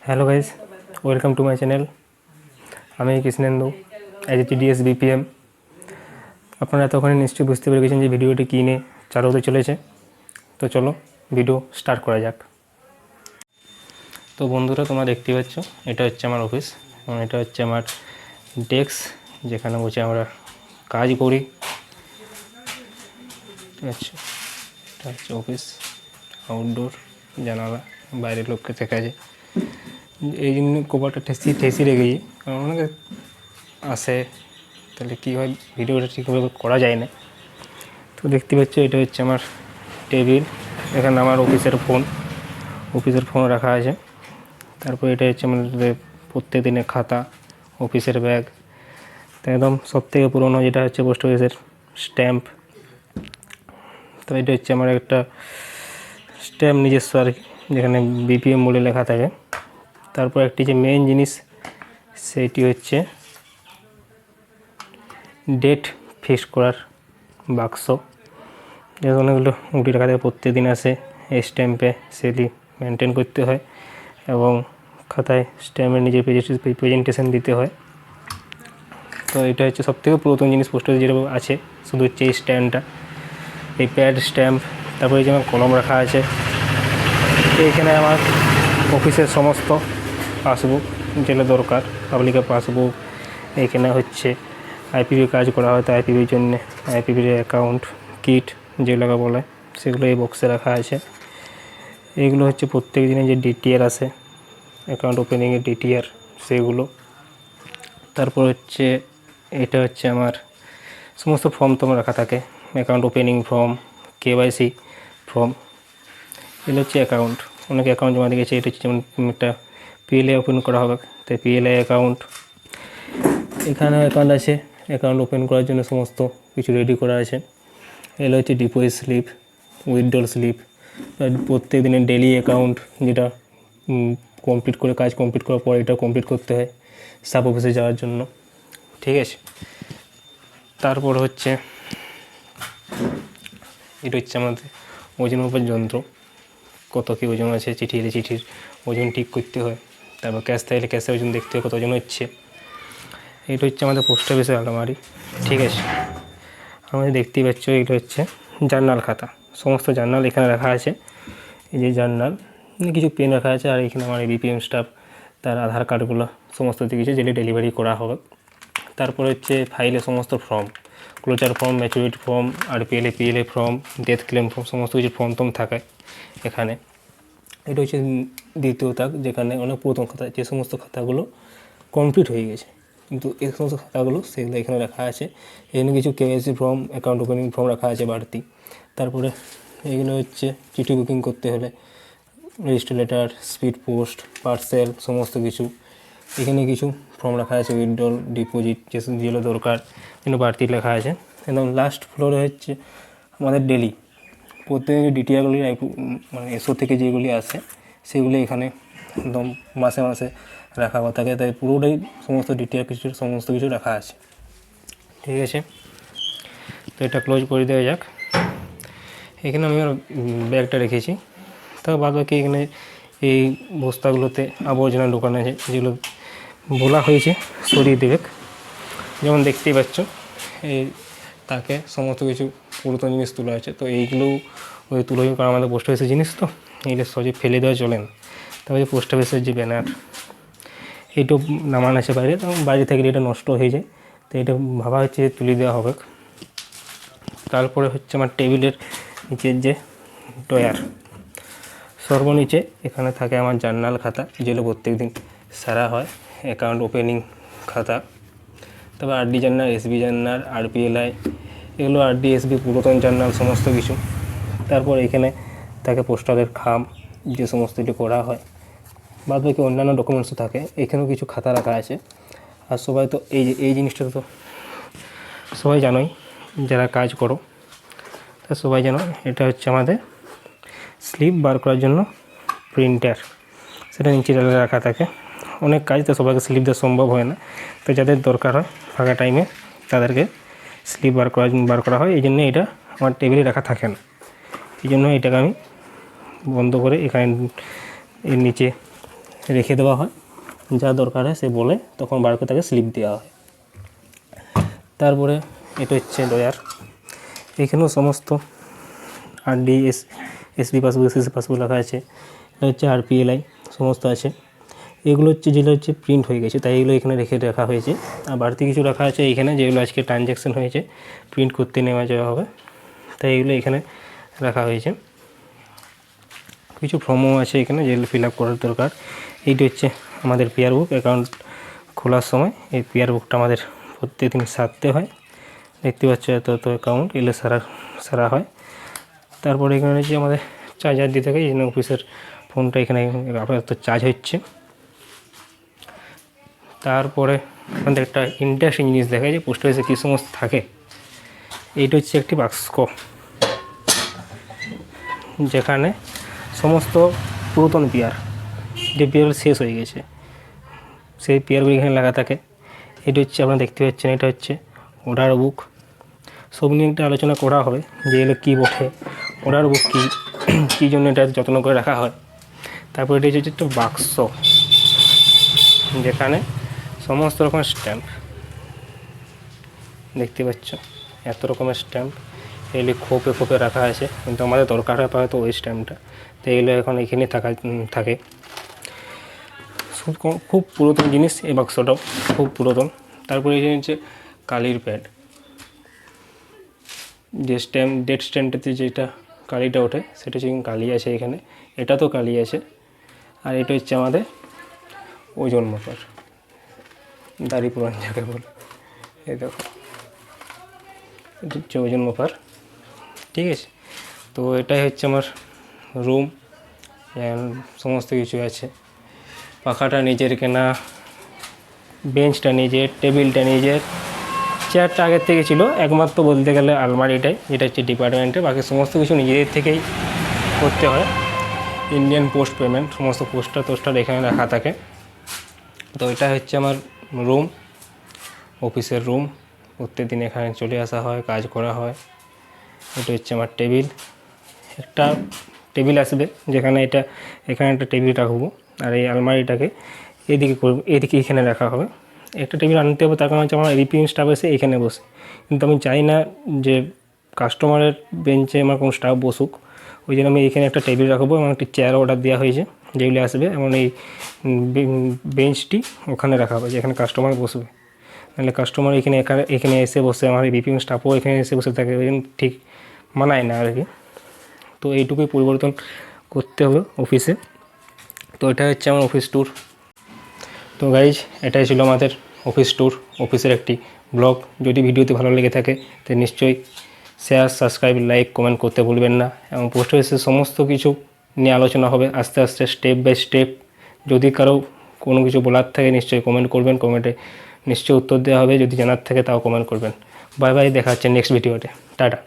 Hello guys, welcome to my channel. আমি Krishnendu, HDS BPM. আপনারা এতক্ষণে নিশ্চয়ই বুঝতে পেরে গেছেন যে ভিডিওটি কী নিয়ে চালু হতে চলেছে। তো চলো ভিডিও স্টার্ট করা যাক। তো বন্ধুরা, তোমরা দেখতে পাচ্ছ এটা হচ্ছে আমার অফিস এবং এটা হচ্ছে আমার ডেস্ক, যেখানে বসে আমরা কাজ করি। ঠিক আছে, এটা হচ্ছে অফিস, আউটডোর, জানালা, বাইরের লোককে দেখা যায়। এই জন্য কভারটা ঠেসি রেখেছি, কারণ অনেকে আসে, তাহলে কী হয় ভিডিওটা ঠিকভাবে করা যায় না। তো দেখতে পাচ্ছ এটা হচ্ছে আমার টেবিল, এখানে আমার অফিসের ফোন রাখা আছে। তারপর এটা হচ্ছে আমাদের প্রত্যেক দিনের খাতা, অফিসের ব্যাগ। তো একদম সবথেকে পুরোনো যেটা হচ্ছে পোস্ট অফিসের স্ট্যাম্প। তো এটা হচ্ছে আমার একটা স্ট্যাম্প নিজস্ব আর কি, যেখানে বিপিএম বলে লেখা থাকে। তারপর একটি যে মেইন জিনিস সেটি হচ্ছে ডেট ফিক্স করার বাক্স, যেহেতু অনেকগুলো গুটি টাকা থেকে প্রত্যেক দিন আসে, এই স্ট্যাম্পে সেটি মেনটেন করতে হয় এবং খাতায় স্ট্যাম্পের নিজের প্রেজেন্টেশন দিতে হয়। তো এটা হচ্ছে সবথেকে পুরাতন জিনিস পোস্ট অফিসে যেটা আছে, শুধু হচ্ছে এই স্ট্যাম্পটা, এই প্যাড স্ট্যাম্প। তারপরে যে আমার কলম রাখা আছে, এইখানে আমার অফিসের সমস্ত পাসবুক যেটা দরকার, পাবলিকের পাসবুক। এইখানে হচ্ছে আইপিভি কাজ করা হয়, তো আইপিভির জন্য আইপিভির অ্যাকাউন্ট কিট যেগুলোকে বলে, সেগুলো এই বক্সে রাখা আছে। এইগুলো হচ্ছে প্রত্যেক দিনে যে ডিটিআর আসে, অ্যাকাউন্ট ওপেনিংয়ের ডিটিআর, সেগুলো। তারপর হচ্ছে এটা হচ্ছে আমার সমস্ত ফর্ম তোমার রাখা থাকে, account opening form, KYC form. এগুলো হচ্ছে অ্যাকাউন্ট, অনেক অ্যাকাউন্ট জমা দিয়েছে। এটা হচ্ছে যেমন একটা পিএলআই ওপেন করা হবে, তাই পিএলআই অ্যাকাউন্ট। এখানে অ্যাকাউন্ট আছে, অ্যাকাউন্ট ওপেন করার জন্য সমস্ত কিছু রেডি করা আছে। এগুলো হচ্ছে ডিপোজিট স্লিপ, উইথড্রল স্লিপ, প্রত্যেক দিনের ডেলি অ্যাকাউন্ট, যেটা কাজ কমপ্লিট করার পর এটা কমপ্লিট করতে হয় সাব অফিসে যাওয়ার জন্য। ঠিক আছে, তারপর হচ্ছে এটা হচ্ছে আমাদের ওজন মাপার যন্ত্র, কত কী ওজন আছে, চিঠি এলে চিঠির ওজন ঠিক করতে হয়। তারপর ক্যাশ থাকলে ক্যাশের ওজন দেখতে হয় কত ওজন হচ্ছে। এটা হচ্ছে আমাদের পোস্ট অফিসের আলমারি। ঠিক আছে, আমাদের দেখতেই পাচ্ছ এটা হচ্ছে জার্নাল খাতা, সমস্ত জার্নাল এখানে রাখা আছে। এই যে জার্নাল, কিছু পেন রাখা আছে, আর এখানে আমার বিপিএম স্টাফ তার আধার কার্ডগুলো সমস্ত দিয়েছে, যেটা ডেলিভারি করা হবে। তারপর হচ্ছে ফাইলে সমস্ত form, closure form, maturity form, আর PLA form, death claim form, সমস্ত কিছু ফর্ম থাকে এখানে। এটা হচ্ছে দ্বিতীয় তাক, যেখানে অনেক পুরাতন খাতা, যে সমস্ত খাতাগুলো কমপ্লিট হয়ে গেছে, কিন্তু এই সমস্ত খাতাগুলো সেগুলো এখানে রাখা আছে। এখানে কিছু KYC form, account opening form রাখা আছে বাড়তি। তারপরে এগুলো হচ্ছে চিঠি বুকিং করতে হলে register letter, speed post, parcel, সমস্ত কিছু। এখানে কিছু ফর্ম রাখা আছে, উইথড্রল, ডিপোজিট, যেগুলো দরকার যেন বাড়তি লেখা আছে। একদম লাস্ট ফ্লোরে হচ্ছে আমাদের ডেলি প্রত্যেক ডিটিআরগুলি, মানে এসও থেকে যেগুলি আসে সেগুলি এখানে একদম মাসে মাসে রাখা থাকে, তাই পুরোটাই সমস্ত ডিটিআর সমস্ত কিছু রাখা আছে। ঠিক আছে, তো এটা ক্লোজ করে দেওয়া যাক। এখানে আমি আমার ব্যাগটা রেখেছি, তার বাদ বাকি এখানে এই বস্তাগুলোতে আবর্জনা ঢোকানো আছে, যেগুলো বলা হয়েছে সরিয়ে দেবে। যেমন দেখতেই পাচ্ছ এই তাকে সমস্ত কিছু পুরাতন জিনিস তোলা আছে, তো এইগুলোও ওই তুলো, কারণ আমাদের পোস্ট অফিসের জিনিস তো এইগুলো সহজে ফেলে দেওয়া চলে না। তারপরে পোস্ট অফিসের যে ব্যানার, এইটাও নামানো আছে বাইরে, তো বাইরে থেকে এটা নষ্ট হয়ে যায়, তো এটা ভাবা হচ্ছে তুলে দেওয়া হবে। তারপরে হচ্ছে আমার টেবিলের নিচের যে ডয়ার, সর্বনিচে এখানে থাকে আমার জার্নাল খাতা, যেগুলো প্রত্যেক দিন সারা হয়, অ্যাকাউন্ট ওপেনিং খাতা। তারপর RD journal, SB journal, RPLI, এগুলো আরডি এসবি পুরাতন জার্নাল সমস্ত কিছু। তারপর এখানে থাকে পোস্টারের খাম, যে সমস্ত কিছু করা হয়, বাদ বাকি অন্যান্য ডকুমেন্টসও থাকে। এখানেও কিছু খাতা রাখা আছে। আর সবাই তো এই জিনিসটা তো সবাই জানোই, যারা কাজ করো, তা সবাই জানো এটা হচ্ছে আমাদের স্লিপ বার করার জন্য প্রিন্টার, সেটা নিচে রাখা থাকে। অনেক কাজ, তো সবাইকে স্লিপ দেওয়া সম্ভব হয় না, তো যাদের দরকার হয় ফাঁকা টাইমে তাদেরকে স্লিপ বার করা হয়। এই জন্য এটা আমার টেবিলে রাখা থাকে না, এই জন্য এটাকে আমি বন্ধ করে এখানে এর নিচে রেখে দেওয়া হয়, যা দরকার হয় সে বলে তখন বার করে তাকে স্লিপ দেওয়া হয়। তারপরে এটা হচ্ছে ডয়ার, এখানেও সমস্ত RD SB passbook SSC passbook লেখা আছে। এটা হচ্ছে আরপিএলআই সমস্ত আছে। এগুলো হচ্ছে যেগুলো হচ্ছে প্রিন্ট হয়ে গেছে তাই এগুলো এখানে রেখে রাখা হয়েছে। আর বাড়তি কিছু রাখা আছে এইখানে যেগুলো আজকে ট্রানজ্যাকশন হয়েছে, প্রিন্ট করতে নেওয়া যাওয়া হবে, তাই এগুলো এখানে রাখা হয়েছে। কিছু ফর্মও আছে এখানে যেগুলো ফিল আপ করার দরকার। এইটা হচ্ছে আমাদের পেয়ার বুক, অ্যাকাউন্ট খোলার সময় এই পেয়ার বুকটা আমাদের প্রত্যেকদিন সারতে হয়। দেখতে পাচ্ছ এত অ্যাকাউন্ট এগুলো সারা হয়। তারপরে এখানে হচ্ছে আমাদের চার্জার দিতে থাকে, এই জন্য অফিসের ফোনটা এখানে আপাতত চার্জ হচ্ছে। তারপরে আমাদের একটা ইন্টারেস্টিং জিনিস দেখা যায় পোস্ট অফিসে কী সমস্ত থাকে। এইটা হচ্ছে একটি বাক্স, যেখানে সমস্ত পুরাতন পেয়ার, যে পেয়ার শেষ হয়ে গেছে সেই পেয়ারগুলো এখানে লাগা থাকে। এটা হচ্ছে আপনারা দেখতে পাচ্ছেন, এটা হচ্ছে অর্ডার বুক। সব নিয়ে একটা আলোচনা করা হবে যে এগুলো কী বটে, অর্ডার বুক কী, কী জন্য এটা যত্ন করে রাখা হয়। তারপর এটা হচ্ছে একটা বাক্স, যেখানে সমস্ত রকমের স্ট্যাম্প দেখতে পাচ্ছ, এত রকমের স্ট্যাম্প এগুলি খোপে খোপে রাখা আছে, কিন্তু আমাদের দরকার হয় পায় তো ওই স্ট্যাম্পটা, তো এগুলো এখন এখানে থাকে। খুব পুরাতন জিনিস এই বাক্সটাও, খুব পুরাতন। তারপরে এই হচ্ছে কালির প্যাড, যে ডেট স্ট্যাম্পটাতে যেটা কালিটা ওঠে সেটা হচ্ছে কালি আছে এখানে, এটা তো কালি আছে। আর এটা হচ্ছে আমাদের ওজন মাপার, দাড়ি পুরান যাকে বলে, এই দেখো এটা হচ্ছে ওজন মাপার। ঠিক আছে, তো এটাই হচ্ছে আমার রুম, সমস্ত কিছু আছে। পাখাটা নিজের কেনা, বেঞ্চটা নিজের, টেবিলটা নিজের, চেয়ারটা আগের থেকে ছিল, একমাত্র বলতে গেলে আলমারিটাই যেটা হচ্ছে ডিপার্টমেন্টে, বাকি সমস্ত কিছু নিজেদের থেকেই করতে হয়। ইন্ডিয়ান পোস্ট পেমেন্ট সমস্ত টোস্টার এখানে রাখা থাকে। তো এটা হচ্ছে আমার রুম, অফিসের রুম, প্রত্যেকদিন এখানে চলে আসা হয়, কাজ করা হয়। এটা হচ্ছে আমার টেবিল, একটা টেবিল আসবে যেখানে এখানে একটা টেবিল রাখবো, আর এই আলমারিটাকে এদিকে এখানে রাখা হবে। একটা টেবিল আনতে হবে, তার কারণ হচ্ছে আমার রিপিং স্টাফ এসে এখানে বসে, কিন্তু আমি চাই না যে কাস্টমারের বেঞ্চে আমার কোনো স্টাফ বসুক, ওই জন্য আমি এখানে একটা টেবিল রাখবো এবং একটি চেয়ার অর্ডার দেওয়া হয়েছে যেগুলি আসবে, এবং এই বেঞ্চটি ওখানে রাখা হবে যেখানে কাস্টমার বসবে। নাহলে কাস্টমার এখানে এসে বসে, আমার রিপিং স্টাফও এখানে এসে বসে থাকে, ওই জন্য ঠিক মানায় না আর কি। তো এইটুকুই পরিবর্তন করতে হবে অফিসে। তো এটা হচ্ছে আমার অফিস ট্যুর। তো গাইজ এটাই ছিল আমাদের অফিস ট্যুর, অফিসের একটি ব্লগ। যদি ভিডিওতে ভালো লেগে থাকে তো নিশ্চয়ই শেয়ার, সাবস্ক্রাইব, লাইক, কমেন্ট করতে ভুলবেন না। এবং পোস্ট অফিসের সমস্ত কিছু নিয়ে আলোচনা হবে আস্তে আস্তে, স্টেপ বাই স্টেপ। যদি কারো কোনো কিছু বলার থাকে নিশ্চয়ই কমেন্ট করবেন, কমেন্টে নিশ্চয়ই উত্তর দেওয়া হবে। যদি জানার থাকে তাও কমেন্ট করবেন। বাই বাই, দেখা হচ্ছে নেক্সট ভিডিওতে, টাটা।